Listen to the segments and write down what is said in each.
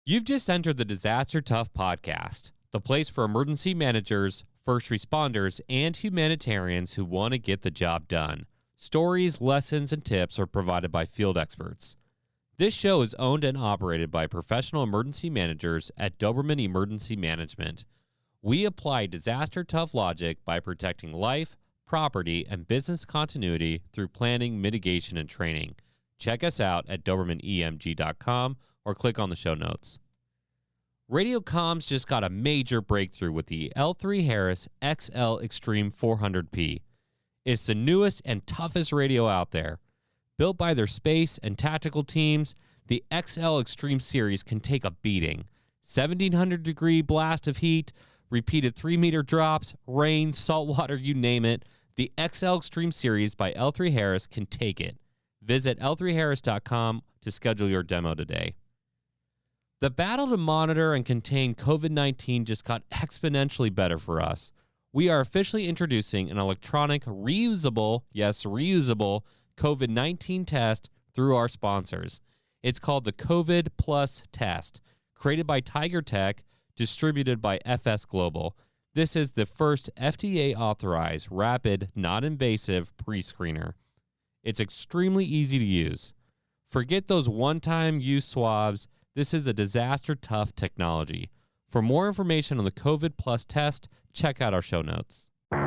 You've just entered the Disaster Tough podcast, the place for emergency managers, first responders, and humanitarians who want to get the job done. Stories, lessons, and tips are provided by field experts. This show is owned and operated by professional emergency managers at Doberman Emergency Management. We apply disaster tough logic by protecting life, property, and business continuity through planning, mitigation, and training. Check us out at DobermanEMG.com or click on the show notes. Radio comms just got a major breakthrough with the L3 Harris XL Extreme 400P. It's the newest and toughest radio out there. Built by their space and tactical teams, the XL Extreme series can take a beating. 1,700-degree blast of heat, repeated 3-meter drops, rain, salt water, you name it. The XL Extreme series by L3 Harris can take it. Visit L3Harris.com to schedule your demo today. The battle to monitor and contain COVID-19 just got exponentially better for us. We are officially introducing an electronic, reusable COVID-19 test through our sponsors. It's called the COVID Plus Test, created by Tiger Tech, distributed by FS Global. This is the first FDA-authorized, rapid, non-invasive pre-screener. It's extremely easy to use. Forget those one-time use swabs. This is a disaster-tough technology. For more information on the COVID Plus test, check out our show notes. Welcome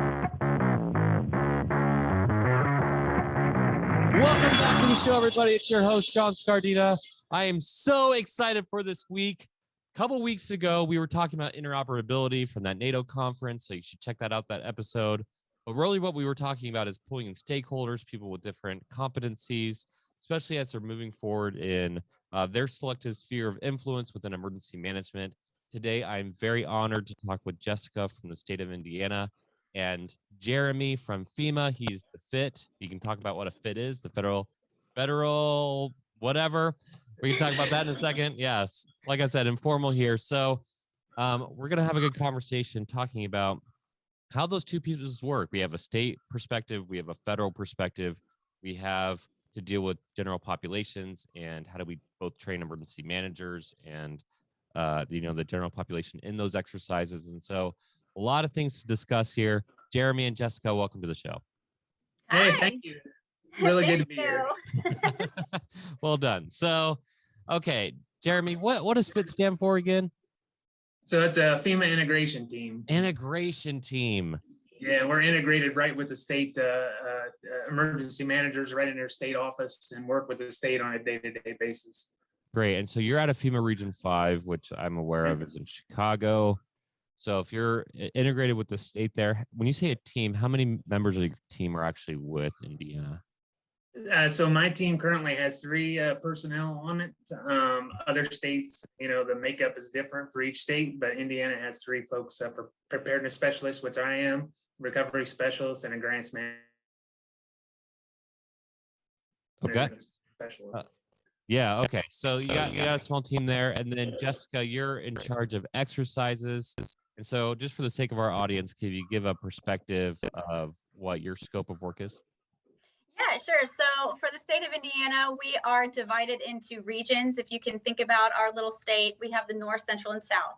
back to the show, everybody. It's your host, John Scardina. I am so excited for this week. A couple weeks ago, we were talking about interoperability from that NATO conference, so you should check that out, that episode. But really what we were talking about is pulling in stakeholders, people with different competencies, especially as they're moving forward in their selective sphere of influence within emergency management. Today, I'm very honored to talk with Jessica from the state of Indiana and Jeremy from FEMA. He's the FIT. You can talk about what a FIT is, the federal whatever. We can talk about that in a second. Yes, like I said, informal here. So we're going to have a good conversation talking about how those two pieces work. We have a state perspective. We have a federal perspective. We have to deal with general populations and how do we both train emergency managers and the general population in those exercises. And so a lot of things to discuss here. Jeremy and Jessica, welcome to the show. Hey, thank you. Really good to be here. Well done. So, okay, Jeremy, what does FIT stand for again? So it's a FEMA integration team. Integration team. Yeah, we're integrated right with the state emergency managers right in their state office and work with the state on a day-to-day basis. Great. And so you're out of FEMA Region 5, which I'm aware of is in Chicago. So if you're integrated with the state there, when you say a team, how many members of your team are actually with Indiana? So my team currently has 3 personnel on it. Other states, the makeup is different for each state, but Indiana has 3 folks for preparedness specialists, which I am, recovery specialist, and a grants manager. Okay. Specialist. Yeah. Okay. So you got a small team there, and then Jessica, you're in charge of exercises. And so, just for the sake of our audience, can you give a perspective of what your scope of work is? Yeah, sure. So for the state of Indiana, we are divided into regions. If you can think about our little state, we have the north, central, and south.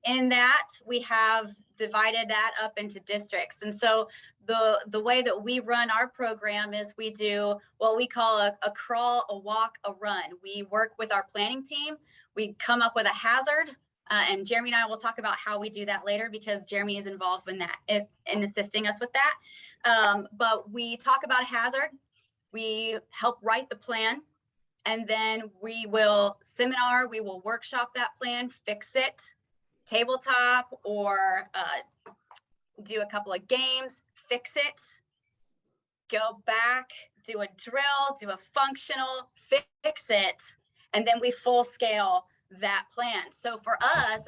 In that, we have divided that up into districts. And so the way that we run our program is we do what we call a crawl, a walk, a run. We work with our planning team. We come up with a hazard. And Jeremy and I will talk about how we do that later because Jeremy is involved in that, in assisting us with that. But we talk about a hazard. We help write the plan. And then we will workshop that plan, fix it, tabletop, or do a couple of games, fix it, go back, do a drill, do a functional, fix it, and then we full scale that plan. So for us,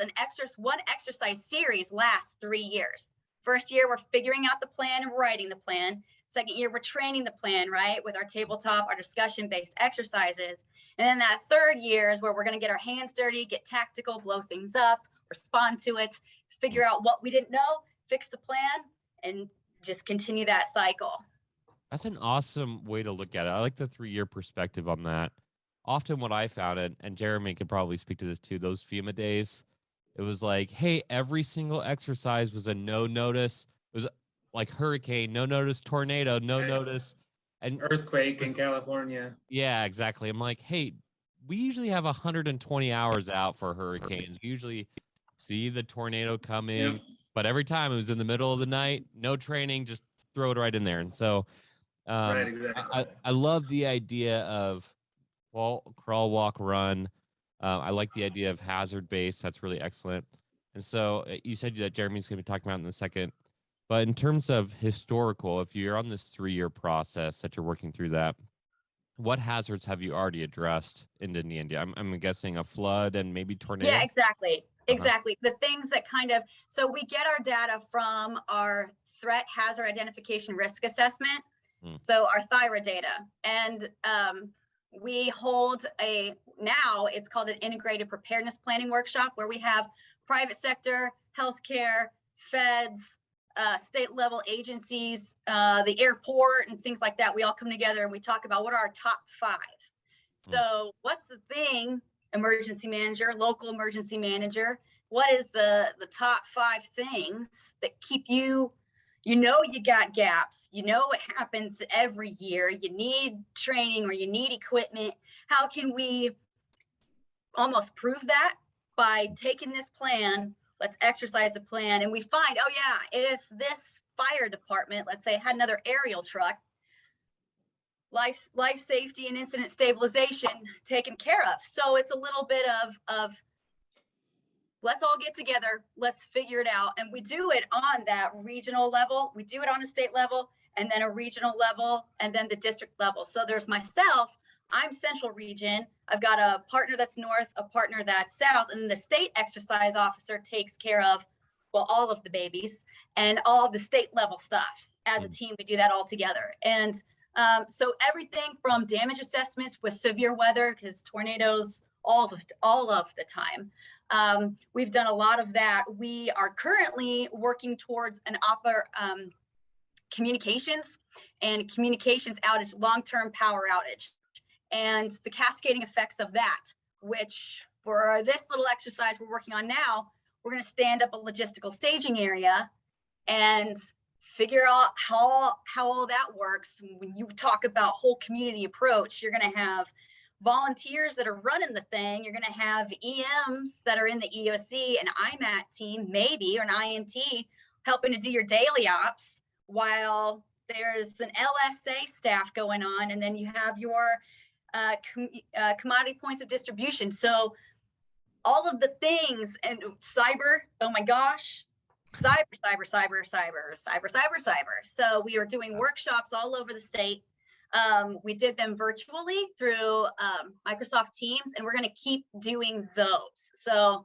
one exercise series lasts 3 years. First year, we're figuring out the plan and writing the plan. Second year, we're training the plan, right, with our tabletop, our discussion-based exercises. And then that third year is where we're going to get our hands dirty, get tactical, blow things up, respond to it, figure out what we didn't know, fix the plan, and just continue that cycle. That's an awesome way to look at it. I like the 3-year perspective on that. often what I found, and Jeremy could probably speak to this too, those FEMA days, it was like, hey, every single exercise was a no notice. It was like hurricane, no notice, tornado, no Right. notice. And Earthquake in California. yeah, exactly. I'm like, hey, we usually have 120 hours out for hurricanes. We usually see the tornado coming, Yep. but every time it was in the middle of the night, no training, just throw it right in there. And so Right, I exactly. love the idea of crawl, walk, run. I like the idea of hazard based. That's really excellent. And so you said that Jeremy's going to be talking about in a second. But in terms of historical, if you're on this 3-year process that you're working through that, what hazards have you already addressed in India? I'm guessing a flood and maybe tornado. Yeah, exactly. Uh-huh. Exactly. The things that kind of, so we get our data from our threat hazard identification risk assessment. So our thyroid data, and we hold now it's called an integrated preparedness planning workshop, where we have private sector, healthcare, feds, state level agencies, the airport and things like that. We all come together and we talk about what are our top 5. So what's the thing, emergency manager, local emergency manager, what is the top 5 things that keep you, you got gaps, it happens every year, you need training or you need equipment. How can we almost prove that by taking this plan? Let's exercise the plan. And we find, oh yeah, if this fire department, let's say, had another aerial truck, life safety and incident stabilization taken care of. So it's a little bit of let's all get together, let's figure it out. And we do it on that regional level, we do it on a state level, and then a regional level, and then the district level. So there's myself, I'm central region, I've got a partner that's north, a partner that's south, and the state exercise officer takes care of, well, all of the babies and all of the state level stuff. As a team, we do that all together. And so everything from damage assessments with severe weather, because tornadoes all of the time. We've done a lot of that. We are currently working towards an communications outage, long-term power outage, and the cascading effects of that, which for this little exercise we're working on now, we're going to stand up a logistical staging area and figure out how all that works. When you talk about whole community approach, you're going to have volunteers that are running the thing. You're going to have EMs that are in the EOC, an IMAT team, maybe, or an IMT helping to do your daily ops, while there's an LSA staff going on, and then you have your commodity points of distribution. So all of the things, and cyber, oh my gosh, cyber. So we are doing workshops all over the state. We did them virtually through Microsoft Teams, and we're going to keep doing those. So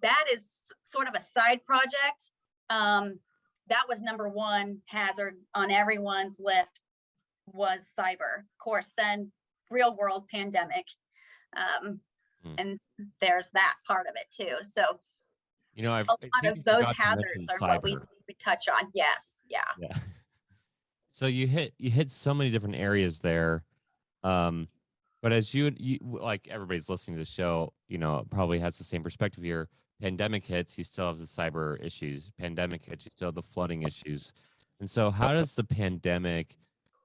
that is sort of a side project. That was number 1 hazard on everyone's list, was cyber. Of course, then real world pandemic. And there's that part of it too. So a lot of those hazards are what we touch on. Yes. Yeah. So you hit so many different areas there. But as you like, everybody's listening to the show, probably has the same perspective here. Pandemic hits, you still have the cyber issues. Pandemic hits, you still have the flooding issues. And so how does the pandemic,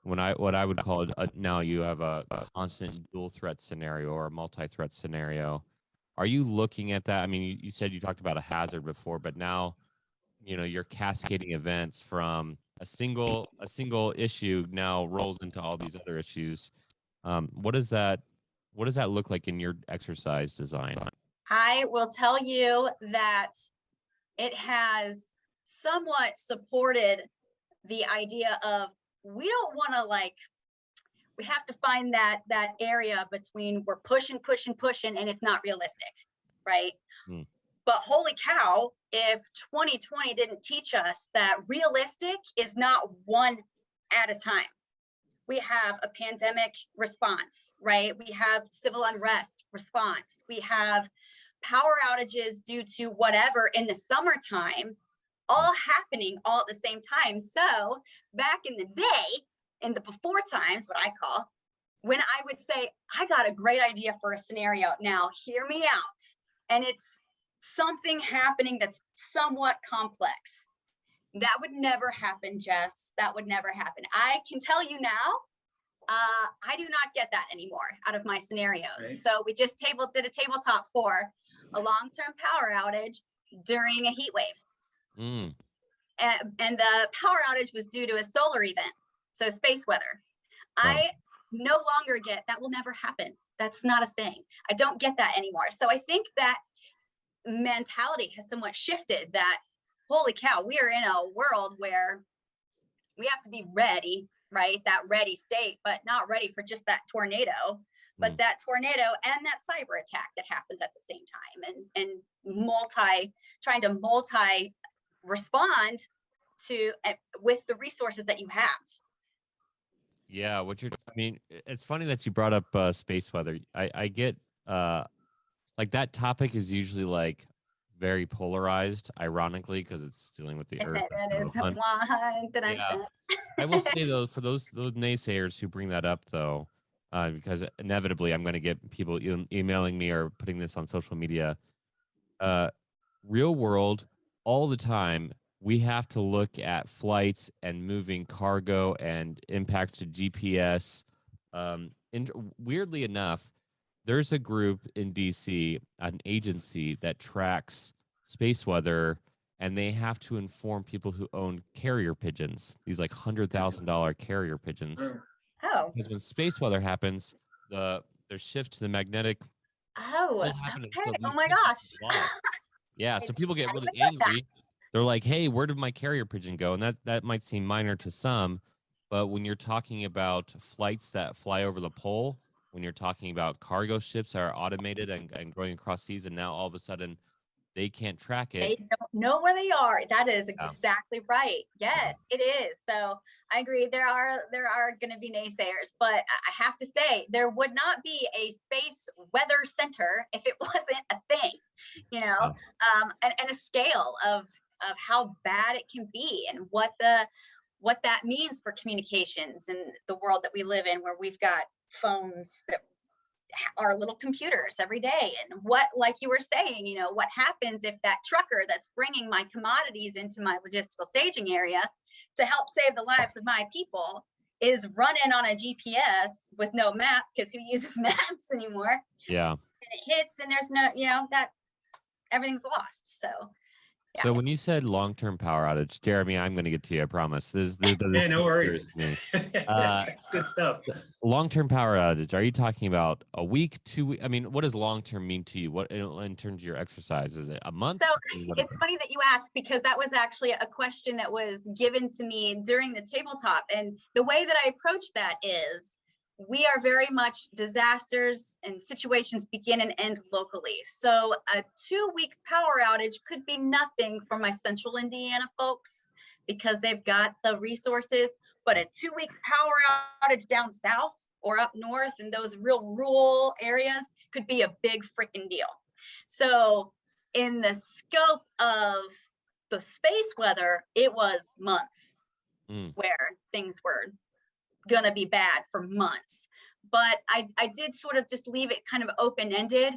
what I would call now you have a constant dual threat scenario or a multi-threat scenario. Are you looking at that? I mean, you said you talked about a hazard before, but now, you're cascading events from a single issue now rolls into all these other issues. What does that look like in your exercise design? I will tell you that it has somewhat supported the idea of, we don't want to we have to find that area between we're pushing and it's not realistic, right? But holy cow, if 2020 didn't teach us that realistic is not one at a time. We have a pandemic response, right? We have civil unrest response. We have power outages due to whatever in the summertime, all happening all at the same time. So back in the day, in the before times, what I call, when I would say, I got a great idea for a scenario. Now, hear me out. And it's something happening that's somewhat complex. That would never happen, Jess. That would never happen. I can tell you now, I do not get that anymore out of my scenarios. Right. So we just did a tabletop for a long-term power outage during a heat wave. Mm. And the power outage was due to a solar event, so space weather. I no longer get that will never happen. That's not a thing. I don't get that anymore. So I think that mentality has somewhat shifted that, holy cow, we are in a world where we have to be ready, right? That ready state, but not ready for just that tornado, but that tornado and that cyber attack that happens at the same time, and trying to multi respond to with the resources that you have. Yeah, I mean, it's funny that you brought up space weather. I get like that topic is usually like very polarized, ironically, because it's dealing with the Earth. That is one that yeah. I will say though, for those naysayers who bring that up though, because inevitably I'm going to get people emailing me or putting this on social media. Real world, all the time, we have to look at flights and moving cargo and impacts to GPS. And weirdly enough, there's a group in DC, an agency that tracks space weather, and they have to inform people who own carrier pigeons, these like $100,000 carrier pigeons. Oh. Because when space weather happens, there's shift to the magnetic. Oh, okay. So oh my gosh. Yeah, so people get really angry. They're like, hey, where did my carrier pigeon go? And that might seem minor to some, but when you're talking about flights that fly over the pole, when you're talking about cargo ships that are automated and going across seas, and now all of a sudden they can't track it. They don't know where they are. That is exactly right. Yes, it is. So I agree. There are going to be naysayers, but I have to say there would not be a space weather center if it wasn't a thing, you know, and a scale of how bad it can be and what that means for communications in the world that we live in, where we've got phones that are little computers every day. And what, like you were saying, you know, what happens if that trucker that's bringing my commodities into my logistical staging area to help save the lives of my people is running on a GPS with no map, because who uses maps anymore? Yeah. And it hits and there's no, you know, that everything's lost. So yeah. So when you said long-term power outage, Jeremy, I'm going to get to you, I promise. This no worries. It's good stuff. Long-term power outage, are you talking about a week, 2 weeks? I mean, what does long-term mean to you? What in terms of your exercise? Is it a month? So it's funny that you ask, because that was actually a question that was given to me during the tabletop. And the way that I approach that is, we are very much disasters and situations begin and end locally. So a 2-week power outage could be nothing for my central Indiana folks because they've got the resources, but a 2-week power outage down south or up north in those real rural areas could be a big freaking deal. So in the scope of the space weather, it was months where things were gonna be bad for months. But I did sort of just leave it kind of open-ended,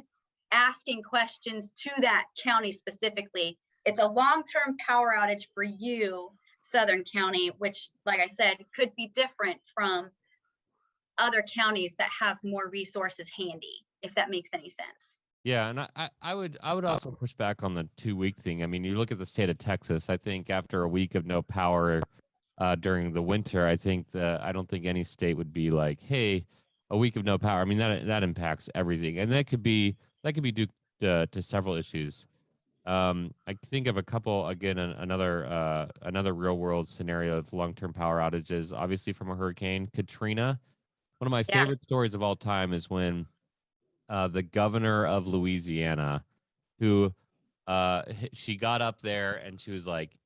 asking questions to that county specifically. It's a long-term power outage for you, Southern County, which, like I said, could be different from other counties that have more resources handy, if that makes any sense. Yeah, and I would also push back on the 2-week thing. I mean, you look at the state of Texas, I think after a week of no power during the winter, I don't think any state would be like, hey, a week of no power. I mean, that impacts everything, and that could be due to several issues. I think of a couple, again, another real world scenario of long-term power outages, obviously from a Hurricane Katrina. One of my favorite stories of all time is when the governor of Louisiana, who she got up there and she was like,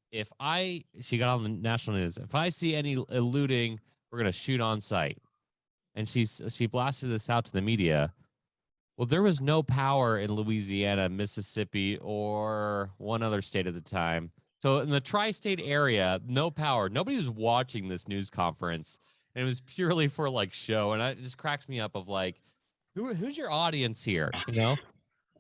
she got on the national news, if I see any eluding, we're going to shoot on sight. And she blasted this out to the media. Well, there was no power in Louisiana, Mississippi, or one other state at the time. So in the tri-state area, no power. Nobody was watching this news conference. and it was purely for like show. And it just cracks me up of like, who's your audience here? You know?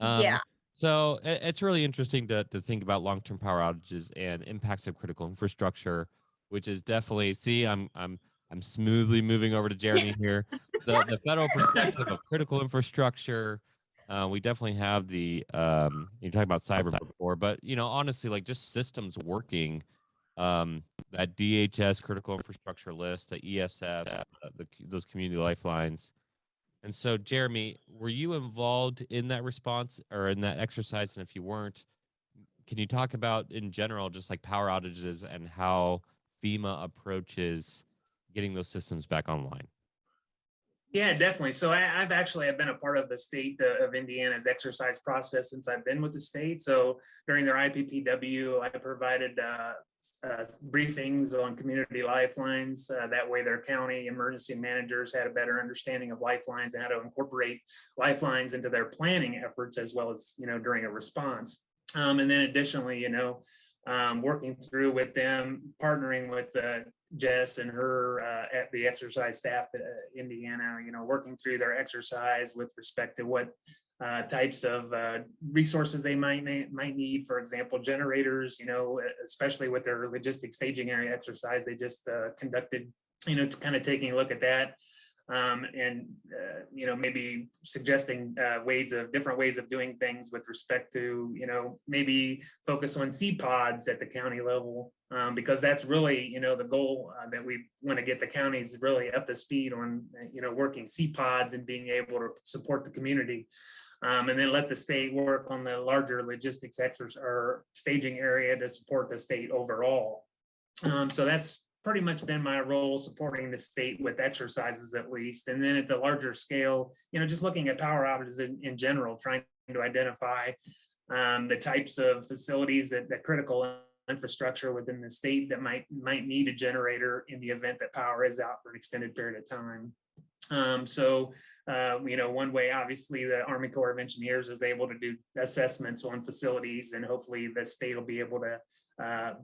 Yeah. So it's really interesting to think about long-term power outages and impacts of critical infrastructure, which is definitely, see, I'm smoothly moving over to Jeremy here. The federal perspective of critical infrastructure. We definitely have the you're talking about cyber before, but you know, honestly, like just systems working. That DHS critical infrastructure list, the ESF, those community lifelines. And so, Jeremy, were you involved in that response or in that exercise? And if you weren't, can you talk about in general just like power outages and how FEMA approaches getting those systems back online? Yeah, definitely. So I've been a part of the state of Indiana's exercise process since I've been with the state. So during their IPPW, I provided briefings on community lifelines. That way their county emergency managers had a better understanding of lifelines and how to incorporate lifelines into their planning efforts as well as, you know, during a response. And then additionally, you know, working through with them, partnering with Jess and her at the exercise staff at Indiana, you know, working through their exercise with respect to what types of resources they might need. For example, generators, you know, especially with their logistic staging area exercise, they just conducted, you know, kind of taking a look at that. You know, maybe suggesting different ways of doing things with respect to, you know, maybe focus on C pods at the county level, because that's really, you know, the goal that we want to get the counties really up to speed on, you know, working C pods and being able to support the community. And then let the state work on the larger logistics exercise or staging area to support the state overall. So that's pretty much been my role, supporting the state with exercises at least. And then at the larger scale, you know, just looking at power outages in general, trying to identify the types of facilities that critical infrastructure within the state that might need a generator in the event that power is out for an extended period of time. You know, one way, obviously, the Army Corps of Engineers is able to do assessments on facilities, and hopefully the state will be able to have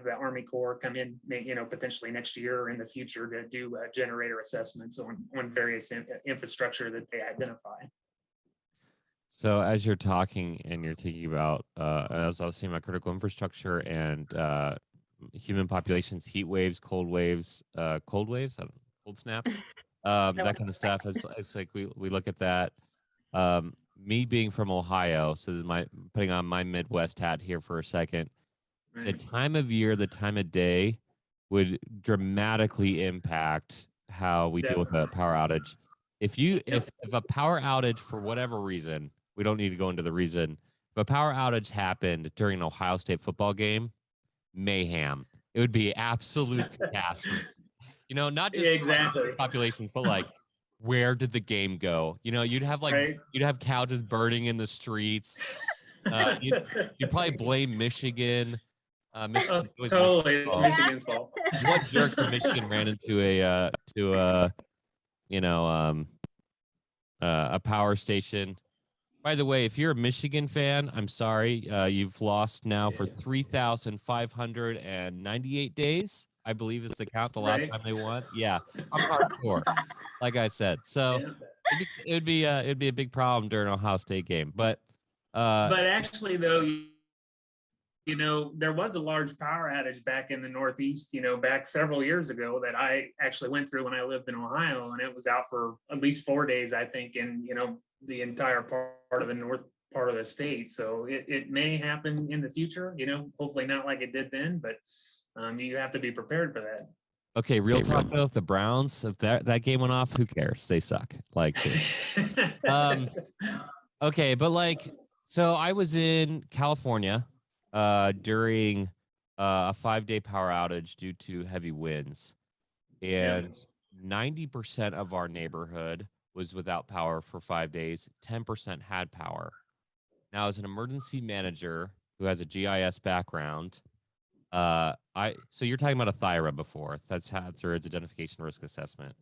the Army Corps come in, you know, potentially next year or in the future to do generator assessments on various infrastructure that they identify. So as you're talking and you're thinking about, as I was saying about critical infrastructure and human populations, heat waves, cold snaps. That kind of stuff. It's like we look at that. Me being from Ohio, so this is putting on my Midwest hat here for a second. Right. The time of year, the time of day would dramatically impact how we deal with a power outage. If a power outage for whatever reason, we don't need to go into the reason, if a power outage happened during an Ohio State football game, mayhem. It would be absolute catastrophe. You know, not just exactly population, but like, where did the game go? You know, you'd have couches burning in the streets. You'd probably blame Michigan. Michigan totally, it's Michigan's fault. What jerk from Michigan ran into a power station? By the way, if you're a Michigan fan, I'm sorry, you've lost now for 3,598 days. I believe is the count. The last time they won. Yeah, I'm hardcore, like I said. So it'd be a big problem during an Ohio State game. But actually, though, you know, there was a large power outage back in the Northeast, you know, back several years ago that I actually went through when I lived in Ohio, and it was out for at least 4 days, I think, in, you know, the entire part of the north part of the state. So it may happen in the future, you know, hopefully not like it did then, but you have to be prepared for that. Okay, real talk though, if the Browns, if that game went off, who cares? They suck. Like, okay, but like, so I was in California during a 5-day power outage due to heavy winds, and 90% of our neighborhood was without power for 5 days. 10% had power. Now, as an emergency manager who has a GIS background, so you're talking about a THIRA before. That's Hazards Identification Risk Assessment.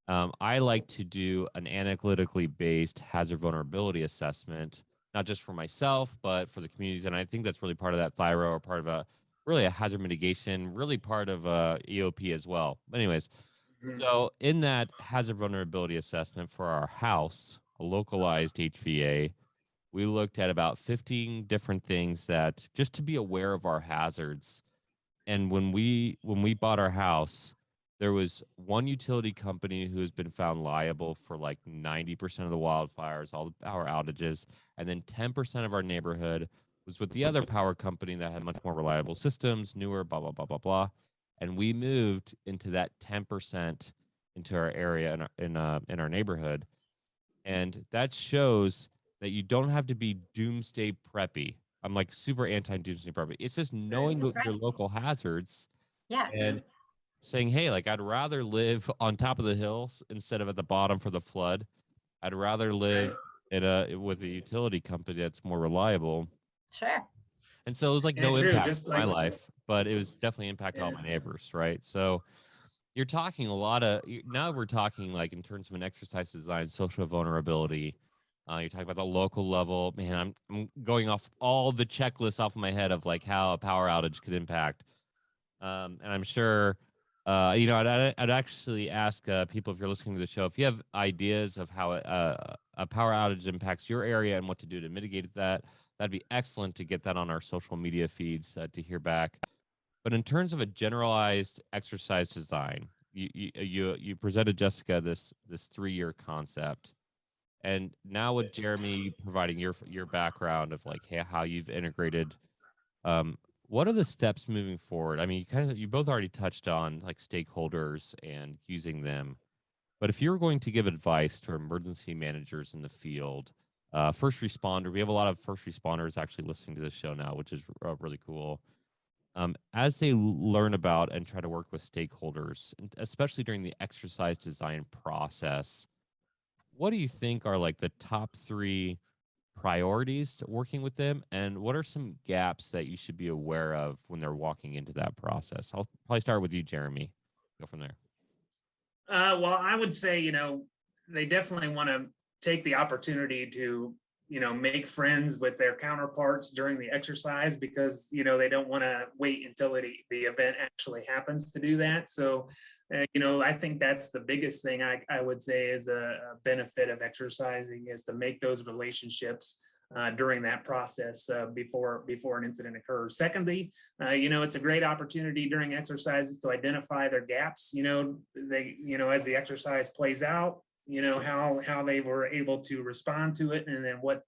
I like to do an analytically based hazard vulnerability assessment, not just for myself, but for the communities. And I think that's really part of that THIRA, or part of a hazard mitigation, really part of EOP as well. But anyways, So in that hazard vulnerability assessment for our house, a localized HVA, we looked at about 15 different things that just to be aware of our hazards. And when we bought our house, there was one utility company who has been found liable for like 90% of the wildfires, all the power outages, and then 10% of our neighborhood was with the other power company that had much more reliable systems, newer, blah blah blah blah blah. And we moved into that 10% into our area in our neighborhood, and that shows that you don't have to be doomsday preppy. I'm like super anti doomsday preppy. It's just knowing That's your right. local hazards Yeah. and saying, hey, like I'd rather live on top of the hills instead of at the bottom for the flood. I'd rather live with a utility company that's more reliable. Sure. And so it was like Yeah, no true. impact Just on my like, life, but it was definitely impacted all yeah. my neighbors, right? So you're talking a lot of now we're talking like in terms of an exercise design, social vulnerability. You're talking about the local level. Man, I'm going off all the checklists off of my head of like how a power outage could impact. And I'm sure, I'd actually ask people if you're listening to the show if you have ideas of how a power outage impacts your area and what to do to mitigate that. That'd be excellent to get that on our social media feeds to hear back. But in terms of a generalized exercise design, you presented Jessica this 3-year concept, and now with Jeremy providing your background of like how you've integrated, um, what are the steps moving forward? I mean, you both already touched on like stakeholders and using them, but if you're going to give advice to emergency managers in the field, first responder, we have a lot of first responders actually listening to this show now, which is really cool. As they learn about and try to work with stakeholders, especially during the exercise design process, what do you think are like the top 3 priorities to working with them? And what are some gaps that you should be aware of when they're walking into that process? I'll probably start with you, Jeremy. Go from there. Well, I would say, they definitely want to take the opportunity to, make friends with their counterparts during the exercise because, they don't want to wait until the event actually happens to do that. So, I think that's the biggest thing I would say is a benefit of exercising is to make those relationships during that process before an incident occurs. Secondly, it's a great opportunity during exercises to identify their gaps. As the exercise plays out, how they were able to respond to it, and then what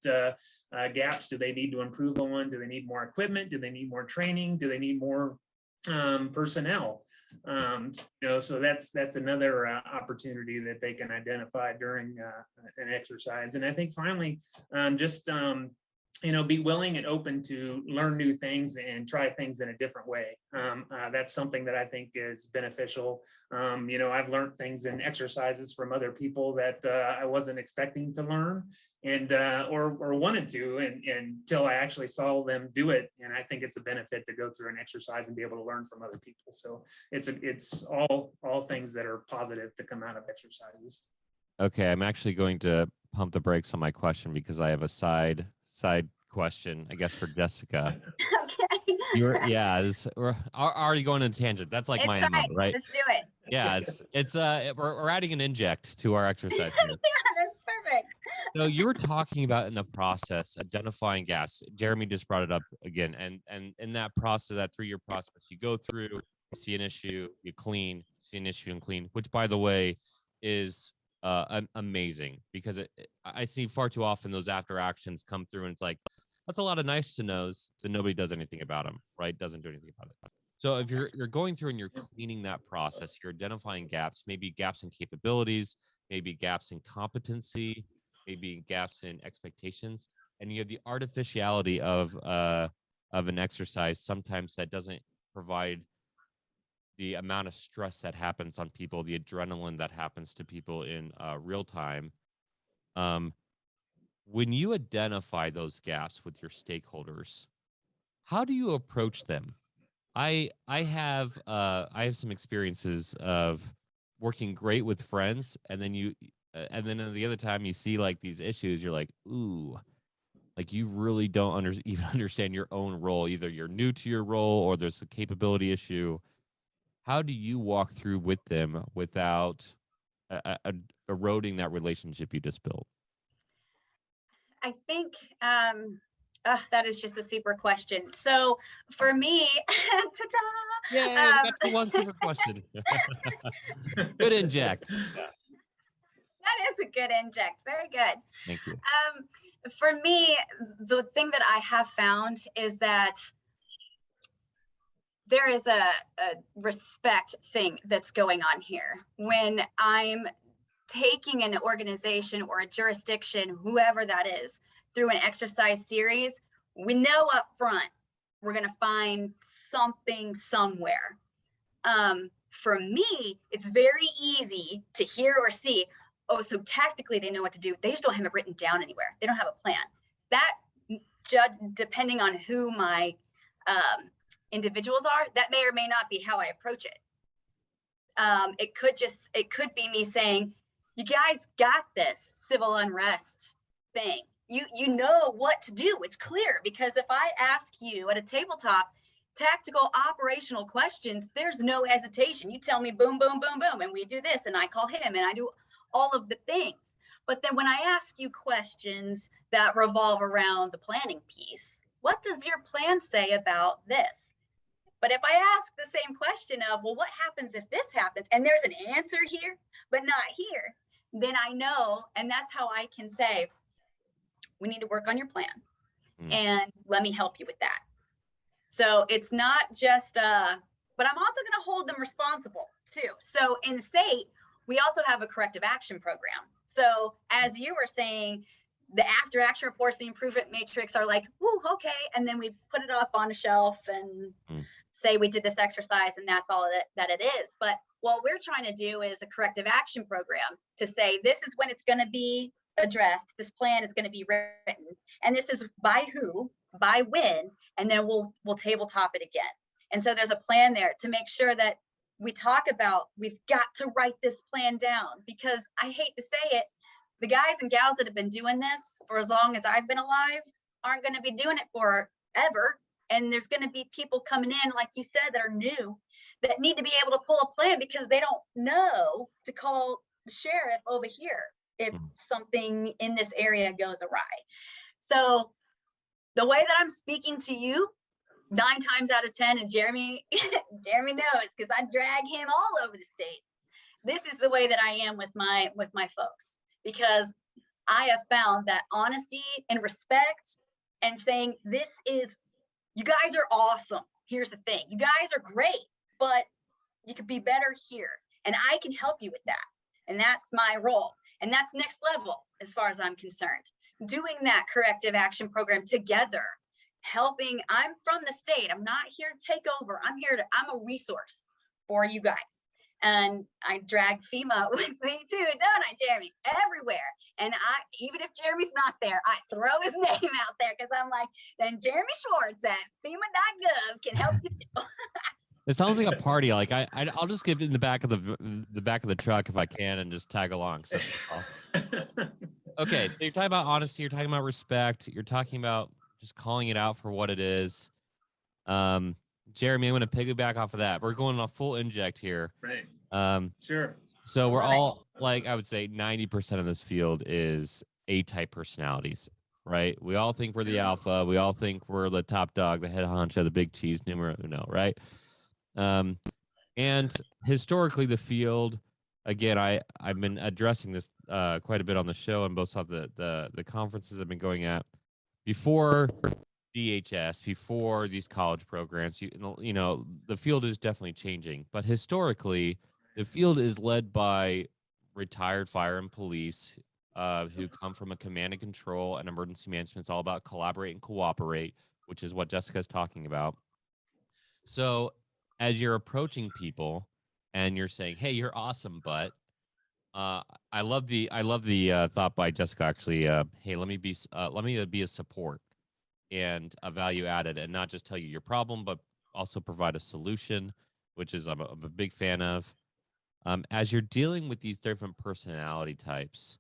gaps do they need to improve on? Do they need more equipment? Do they need more training? Do they need more personnel? So that's another opportunity that they can identify during an exercise. And I think finally, just be willing and open to learn new things and try things in a different way. That's something that I think is beneficial. I've learned things in exercises from other people that I wasn't expecting to learn and or wanted to until I actually saw them do it. And I think it's a benefit to go through an exercise and be able to learn from other people. So it's all things that are positive to come out of exercises. Okay, I'm actually going to pump the brakes on my question because I have a side question, I guess, for Jessica. Okay. We're already going on a tangent. That's like my MO, right? Let's do it. Yeah, we're adding an inject to our exercise here. Yeah, that's perfect. So you were talking about in the process identifying gaps. Jeremy just brought it up again, and in that process, that 3-year process, you go through, you see an issue, you clean, see an issue and clean, which by the way is amazing because I see far too often those after actions come through and it's like that's a lot of nice to knows that nobody does anything about them, right? Doesn't do anything about it. So if you're going through and you're cleaning that process, you're identifying gaps, maybe gaps in capabilities, maybe gaps in competency, maybe gaps in expectations, and you have the artificiality of an exercise sometimes that doesn't provide the amount of stress that happens on people, the adrenaline that happens to people in real time. When you identify those gaps with your stakeholders, how do you approach them? I have some experiences of working great with friends, and then and then the other time you see like these issues, you're like, ooh, like you really don't even understand your own role. Either you're new to your role or there's a capability issue. how do you walk through with them without eroding that relationship you just built? I think that is just a super question. So for me, ta-da, Yeah, we got one super question. Good inject. That is a good inject. Very good. Thank you. For me, the thing that I have found is that there is a respect thing that's going on here. When I'm taking an organization or a jurisdiction, whoever that is, through an exercise series, we know up front we're going to find something somewhere. For me, it's very easy to hear or see, oh, so tactically they know what to do. They just don't have it written down anywhere. They don't have a plan. That, depending on who my individuals are, that may or may not be how I approach it. It could be me saying, you guys got this civil unrest thing. You know what to do. It's clear, because if I ask you at a tabletop tactical operational questions, there's no hesitation. You tell me boom, boom, boom, boom, and we do this, and I call him, and I do all of the things. But then when I ask you questions that revolve around the planning piece, what does your plan say about this? But if I ask the same question of, well, what happens if this happens? And there's an answer here, but not here, then I know, and that's how I can say, we need to work on your plan, and let me help you with that. So it's not just, but I'm also going to hold them responsible too. So in the state, we also have a corrective action program. So as you were saying, the after action reports, the improvement matrix are like, whoo, okay. And then we put it up on a shelf and say we did this exercise, and that's all that it is. But what we're trying to do is a corrective action program to say, this is when it's going to be addressed. This plan is going to be written, and this is by who, by when, and then we'll tabletop it again. And so there's a plan there to make sure that we talk about, we've got to write this plan down, because I hate to say it, the guys and gals that have been doing this for as long as I've been alive aren't going to be doing it forever. And there's going to be people coming in, like you said, that are new, that need to be able to pull a plan because they don't know to call the sheriff over here if something in this area goes awry. So the way that I'm speaking to you, 9 times out of 10, and Jeremy knows, because I drag him all over the state. This is the way that I am with my folks, because I have found that honesty and respect and saying, this is, you guys are awesome. Here's the thing. You guys are great, but you could be better here. And I can help you with that. And that's my role. And that's next level as far as I'm concerned. Doing that corrective action program together, helping. I'm from the state. I'm not here to take over. I'm a resource for you guys. And I drag FEMA with me too, don't I, Jeremy? Everywhere. And even if Jeremy's not there, I throw his name out there, because I'm like, then Jeremy Swartz at FEMA.gov can help you too. It sounds like a party. Like I'll just get in the back of the truck if I can and just tag along. So, okay, so you're talking about honesty. You're talking about respect. You're talking about just calling it out for what it is. Jeremy, I'm going to piggyback off of that. We're going on a full inject here. Right. Sure. So we're all, like, I would say 90% of this field is A-type personalities, right? We all think we're the alpha. We all think we're the top dog, the head honcho, the big cheese, numero uno, right? And historically, the field, again, I've been addressing this quite a bit on the show and both of the conferences I've been going at. Before DHS, before these college programs, you know, the field is definitely changing. But historically, the field is led by retired fire and police who come from a command and control and emergency management. It's all about collaborate and cooperate, which is what Jessica's talking about. So as you're approaching people and you're saying, hey, you're awesome, but I love the thought by Jessica, actually. Hey, let me be a support and a value added, and not just tell you your problem, but also provide a solution, which is I'm a big fan of. As you're dealing with these different personality types,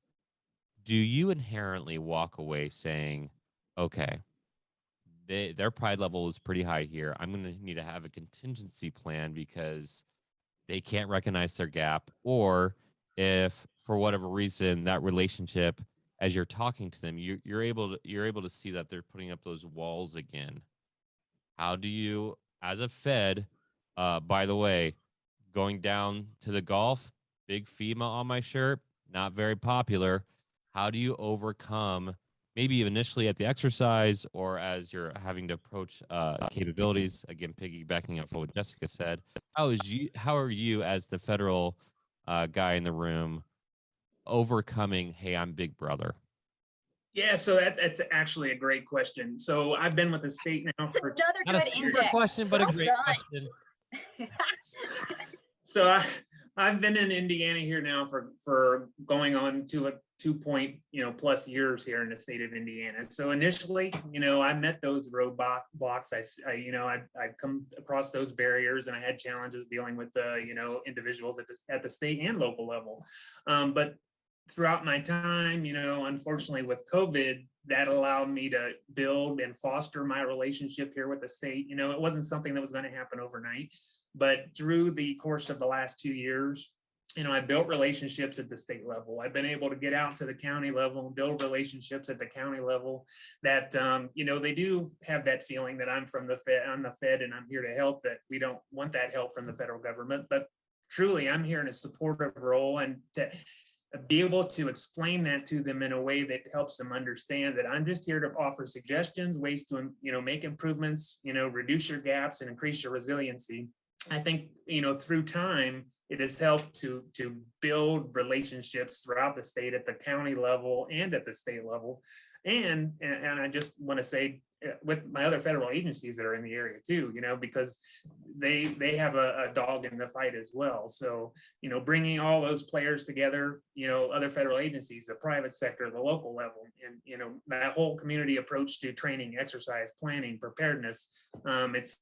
do you inherently walk away saying, okay, their pride level is pretty high here. I'm going to need to have a contingency plan because they can't recognize their gap, or if for whatever reason that relationship, as you're talking to them, you're able to see that they're putting up those walls again. How do you, as a Fed, by the way, going down to the golf, big FEMA on my shirt, not very popular. How do you overcome, maybe initially at the exercise or as you're having to approach capabilities? Again, piggybacking up what Jessica said, how are you as the federal guy in the room overcoming, hey, I'm big brother? Yeah, so that's actually a great question. So I've been with the state now for Another Not a good super inject. question, but a Well great done. question. So I've been in Indiana here now for going on to a 2 plus years here in the state of Indiana. So initially, I met those roadblocks. I come across those barriers, and I had challenges dealing with the individuals at the state and local level. But throughout my time, unfortunately with COVID, that allowed me to build and foster my relationship here with the state. It wasn't something that was going to happen overnight, but through the course of the last 2 years, I built relationships at the state level. I've been able to get out to the county level and build relationships at the county level that, they do have that feeling that I'm the Fed and I'm here to help, that we don't want that help from the federal government, but truly I'm here in a supportive role, and to be able to explain that to them in a way that helps them understand that I'm just here to offer suggestions, ways to, make improvements, reduce your gaps and increase your resiliency. I think, through time, it has helped to build relationships throughout the state at the county level and at the state level. And I just want to say, with my other federal agencies that are in the area too, because they have a dog in the fight as well. So, bringing all those players together, other federal agencies, the private sector, the local level, and, that whole community approach to training, exercise, planning, preparedness, it's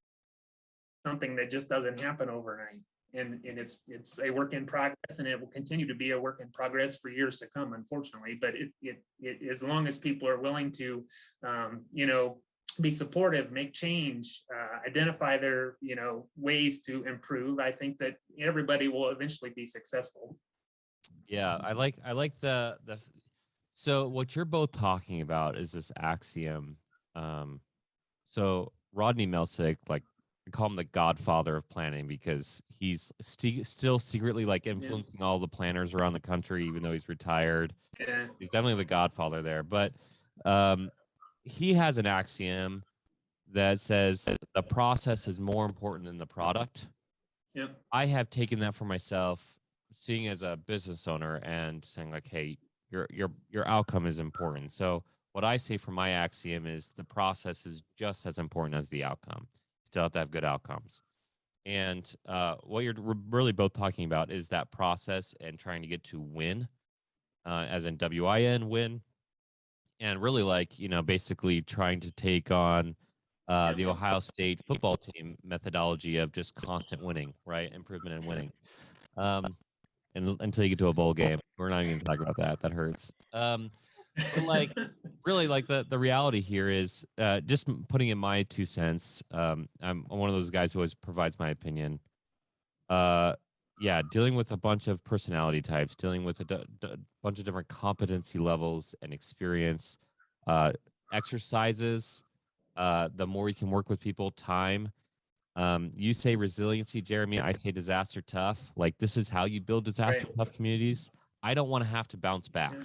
something that just doesn't happen overnight. And it's a work in progress, and it will continue to be a work in progress for years to come, unfortunately. But it as long as people are willing to, be supportive, make change, identify their, ways to improve, I think that everybody will eventually be successful. Yeah, I like the so what you're both talking about is this axiom. So Rodney Melsick, like, I call him the godfather of planning, because he's still secretly like influencing all the planners around the country, even though he's retired. Yeah. He's definitely the godfather there. But he has an axiom that says the process is more important than the product. Yeah. I have taken that for myself, seeing as a business owner and saying like, hey, your outcome is important. So what I say for my axiom is the process is just as important as the outcome. Still have to have good outcomes. And what you're really both talking about is that process and trying to get to win, as in WIN, win. And really, like, basically trying to take on the Ohio State football team methodology of just constant winning, right? Improvement and winning. And until you get to a bowl game. We're not even going to talk about that. That hurts. But like, really, like the reality here is just putting in my 2 cents. I'm one of those guys who always provides my opinion. Yeah, dealing with a bunch of personality types, dealing with a bunch of different competency levels and experience, exercises. The more you can work with people, time. You say resiliency, Jeremy. I say disaster tough. Like, this is how you build disaster tough communities. I don't want to have to bounce back.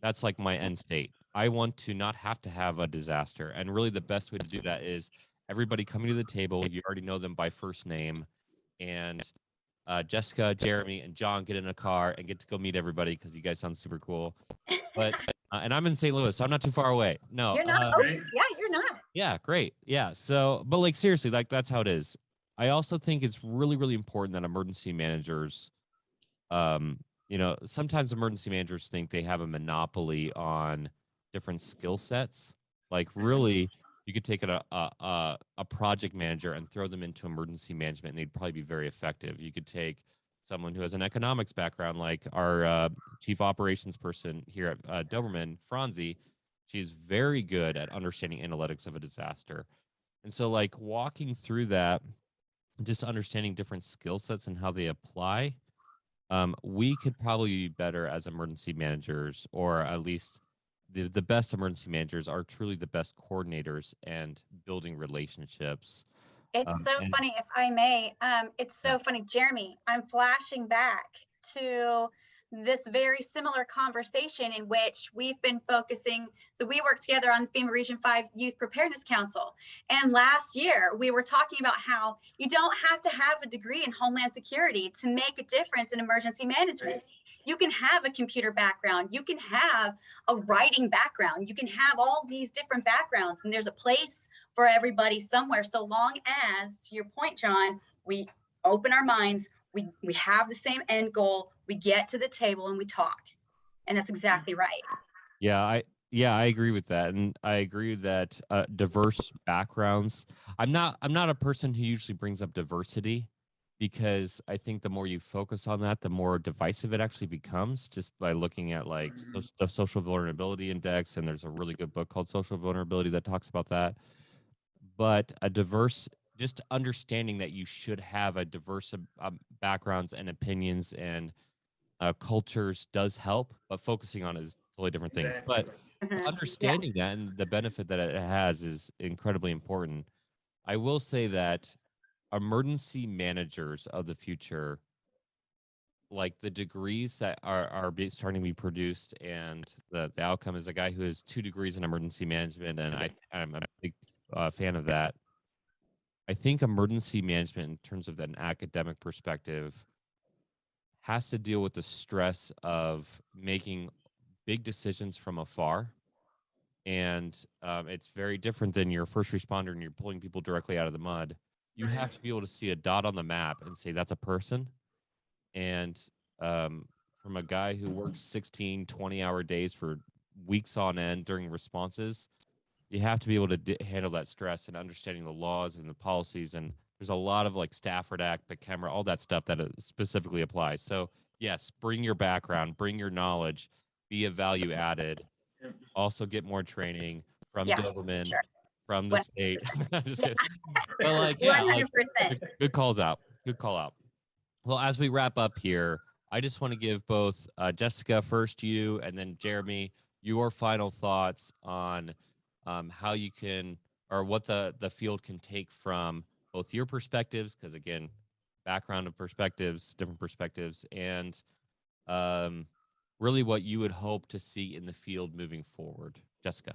That's like my end state. I want to not have to have a disaster. And really the best way to do that is everybody coming to the table. You already know them by first name. And Jessica, Jeremy, and John get in a car and get to go meet everybody because you guys sound super cool. But and I'm in St. Louis, so I'm not too far away. No, you're not. Yeah, you're not. Yeah, great. Yeah. So, but like, seriously, like, that's how it is. I also think it's really, really important that emergency managers, sometimes emergency managers think they have a monopoly on different skill sets. Like, really, you could take a project manager and throw them into emergency management, and they'd probably be very effective. You could take someone who has an economics background, like our chief operations person here at Doberman, Franzi. She's very good at understanding analytics of a disaster. And so, like, walking through that just understanding different skill sets and how they apply, we could probably be better as emergency managers, or at least the best emergency managers are truly the best coordinators and building relationships. It's so And funny, if I may. It's yeah, so funny, Jeremy. I'm flashing back to this very similar conversation in which we've been focusing. So we worked together on FEMA Region 5 Youth Preparedness Council. And last year we were talking about how you don't have to have a degree in Homeland Security to make a difference in emergency management. You can have a computer background, you can have a writing background, you can have all these different backgrounds, and there's a place for everybody somewhere, so long as, to your point, John, we open our minds, we have the same end goal, we get to the table and we talk. And that's exactly right. yeah, I agree with that, and I agree that diverse backgrounds. I'm not a person who usually brings up diversity, because I think the more you focus on that, the more divisive it actually becomes, just by looking at like the social vulnerability index. And there's a really good book called Social Vulnerability that talks about that. But a diverse, just understanding that you should have a diverse backgrounds and opinions and cultures does help, but focusing on it is totally different thing. Exactly. But Yeah. understanding that and the benefit that it has is incredibly important. I will say that emergency managers of the future, like the degrees that starting to be produced, and the outcome is a guy who has 2 degrees in emergency management, and I'm a big fan of that. I think emergency management, in terms of an academic perspective, has to deal with the stress of making big decisions from afar. And it's very different than your first responder and you're pulling people directly out of the mud. You have to be able to see a dot on the map and say that's a person. And from a guy who works 16, 20-hour days for weeks on end during responses, you have to be able to handle that stress and understanding the laws and the policies. And there's a lot of like Stafford Act, camera, all that stuff that specifically applies. So yes, bring your background, bring your knowledge, be a value added. Also get more training from Yeah, Doberman, sure. from the state. I'm just 100%. kidding. But like, yeah, like 100%. good calls out. Good call out. Well, as we wrap up here, I just want to give both Jessica, first you, and then Jeremy, your final thoughts on how you can, or what the field can take from both your perspectives, because again, background of perspectives, different perspectives, and really what you would hope to see in the field moving forward. Jessica.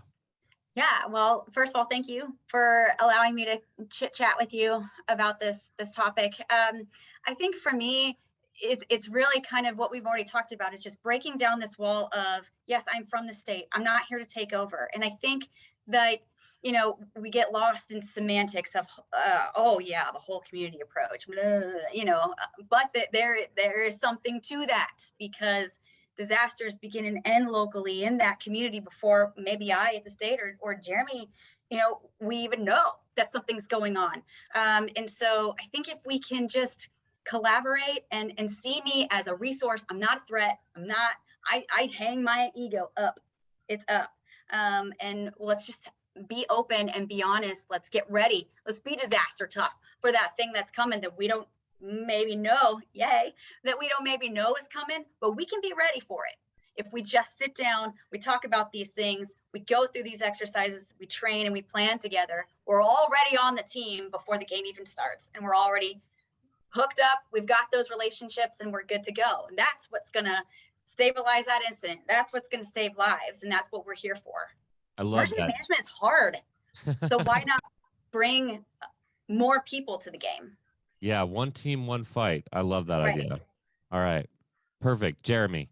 Yeah, well, first of all, thank you for allowing me to chit chat with you about this topic. I think for me, it's really kind of what we've already talked about, is just breaking down this wall of, yes, I'm from the state, I'm not here to take over. And I think that, we get lost in semantics of, oh yeah, the whole community approach, but there is something to that, because disasters begin and end locally in that community before maybe I at the state or Jeremy, we even know that something's going on. And so I think if we can just collaborate and see me as a resource, I'm not a threat. I hang my ego up. It's up. And let's just be open and be honest. Let's get ready. Let's be disaster tough for that thing that's coming that we don't maybe know, that we don't maybe know is coming, but we can be ready for it. If we just sit down, we talk about these things, we go through these exercises, we train and we plan together, we're already on the team before the game even starts. And we're already hooked up. We've got those relationships and we're good to go. And that's what's going to stabilize that incident. That's what's going to save lives. And that's what we're here for. I love Emergency that. management is hard. So why not bring more people to the game? Yeah, one team, one fight. I love that Right. idea. All right. Perfect. Jeremy.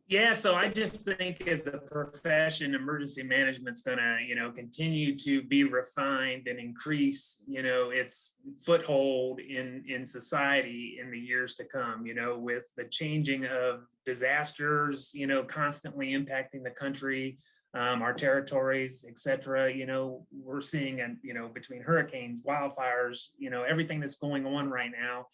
Yeah, so I just think as a profession, emergency management's going to, continue to be refined and increase, its foothold in society in the years to come, with the changing of disasters, constantly impacting the country, our territories, et cetera. We're seeing, between hurricanes, wildfires, everything that's going on right now,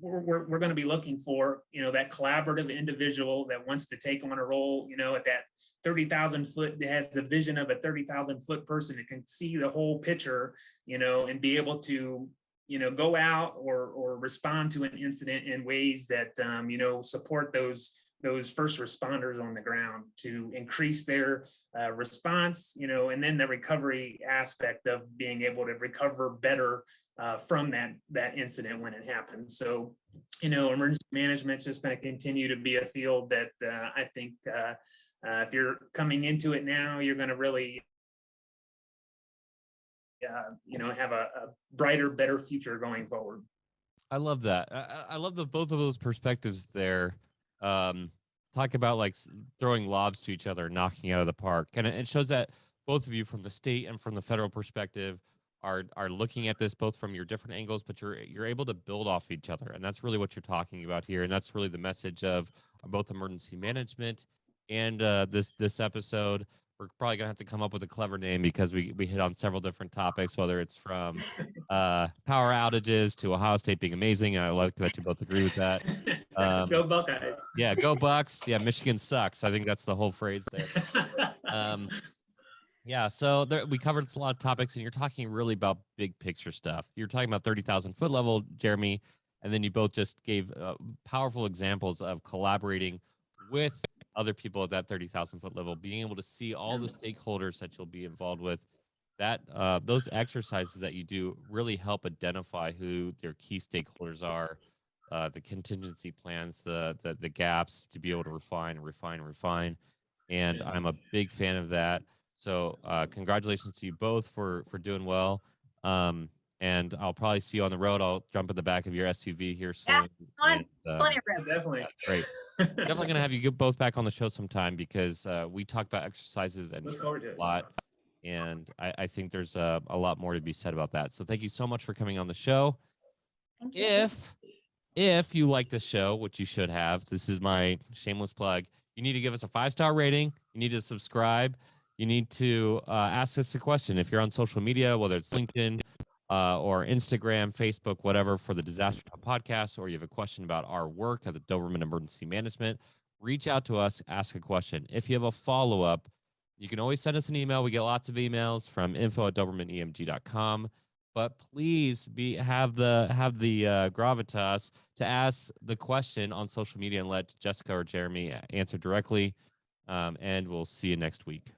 we're going to be looking for, that collaborative individual that wants to take on a role, at that 30,000 foot, that has the vision of a 30,000 foot person that can see the whole picture, and be able to go out or respond to an incident in ways that, support those first responders on the ground to increase their response, and then the recovery aspect of being able to recover better from that incident when it happens. So, emergency management is just going to continue to be a field that I think if you're coming into it now, you're going to really have a brighter, better future going forward. I love that. I love both of those perspectives there. Talk about like throwing lobs to each other, knocking out of the park, and it shows that both of you, from the state and from the federal perspective, are looking at this both from your different angles, but you're able to build off each other, and that's really what you're talking about here, and that's really the message of both emergency management and this episode. We're probably gonna have to come up with a clever name because we hit on several different topics, whether it's from power outages to Ohio State being amazing. And I like that you both agree with that. Go Buckeyes. Yeah, go Bucks. Yeah, Michigan sucks. I think that's the whole phrase there. Yeah, so we covered a lot of topics, and you're talking really about big picture stuff. You're talking about 30,000 foot level, Jeremy, and then you both just gave powerful examples of collaborating with other people at that 30,000 foot level, being able to see all the stakeholders that you'll be involved with. That those exercises that you do really help identify who their key stakeholders are, the contingency plans, the gaps to be able to refine. And I'm a big fan of that. So congratulations to you both for doing well. And I'll probably see you on the road. I'll jump in the back of your SUV here soon. Yeah, plenty of room. Definitely. Yeah, great. Definitely going to have you both back on the show sometime, because we talk about exercises and a lot. And I think there's a lot more to be said about that. So thank you so much for coming on the show. Thank you. If you like this show, which you should have, this is my shameless plug. You need to give us a 5-star rating. You need to subscribe. You need to ask us a question. If you're on social media, whether it's LinkedIn or Instagram, Facebook, whatever, for the Disaster Talk podcast, or you have a question about our work at the Doberman Emergency Management, reach out to us, ask a question. If you have a follow-up, you can always send us an email. We get lots of emails from info@dobermanemg.com. But please have the gravitas to ask the question on social media and let Jessica or Jeremy answer directly. And we'll see you next week.